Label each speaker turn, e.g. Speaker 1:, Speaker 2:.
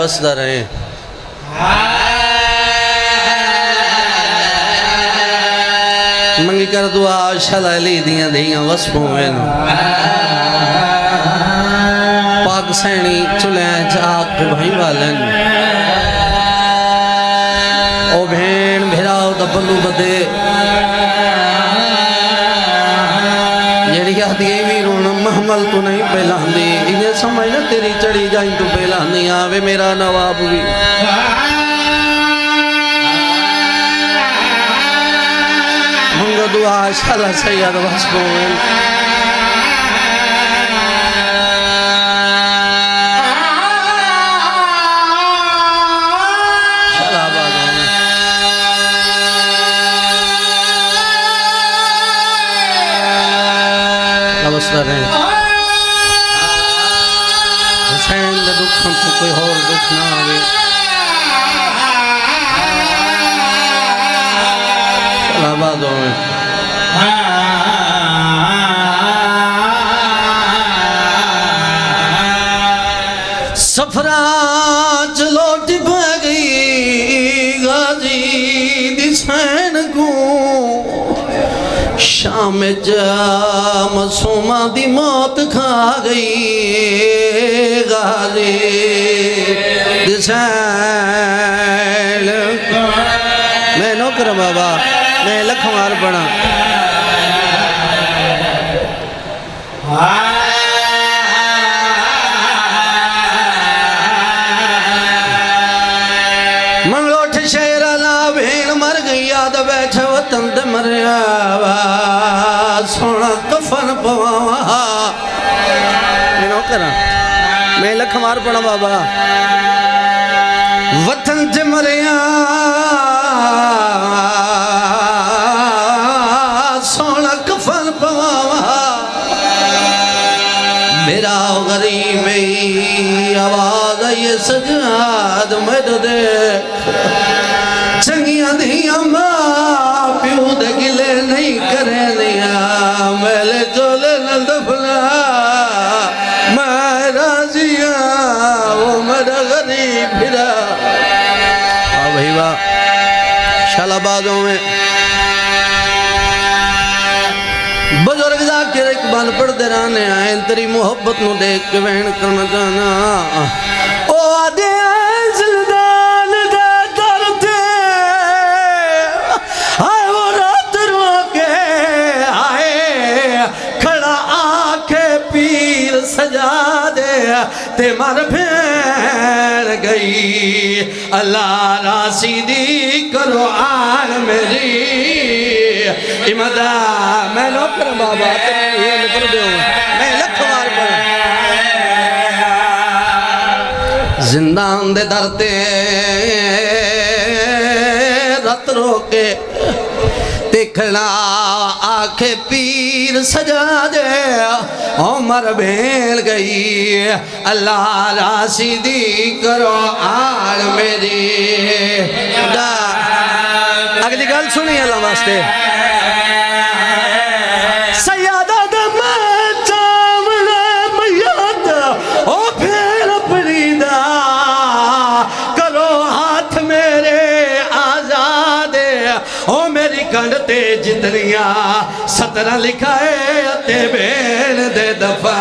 Speaker 1: बसदा रहे। मंगी कर दुआ शलाली दियां दियां वसपों में पाक सैनी चुले जाक भाई वालन ओ भेण भेराओ दबलू बदे जेड़ी आदि भी रोन महमल तू नहीं पहलांदी इन्हें समझ ना तेरी चढ़ी जाई तू पहलांदी आवे मेरा नवाब भी मंगो दुआ शाला सैयद वसपों में हुसैन का दुख हमको कोई और दुख ना आवे। इलाहाबादों में सफरा चलोट पै गई गाजी दिसैन को शाम मासूमा दी मौत खा गई गाजी दिसैन मैं नौकर बाबा मैं लखमार बना मंगलोठ शेरा ना भेड़ मर गई याद बैठे वतन ते मरिया सोना कफन पवावा मैं करा मैं लखमार बना बाबा वतन ते मरिया सोना कफन पवावा मेरा गरीब आवाज ये सजाद मेरे दे चंगिया दिया मां प्यो दे गिले नहीं करे दिया मेले चोले न दफना मैं राजिया वो मेरा गरीब फिरा भाई वाह शालाबादों में बुजुर्ग जाके एक बन पढ़ते रहने आए तेरी मोहब्बत नु देख के वहन करना जाना ओ आदे जिंदान दे दरते आए वो रात रो के आए खड़ा आके पीर सजा दे ते मर भेड़ गई अल्लाह रासीदी करो आन मेरी इमदा मैं नौकर बाबा ये निकल दो मैं लखवार पर जिंदान दे दरते रत रोके देखना आखे पीर सजा दे उमर भेल गई अल्लाह राशिदी करो आल मेरी अगली गल सुनी अल्लाह वास्ते कंडते जितनिया 17 लिखा है ते बेन दे दफा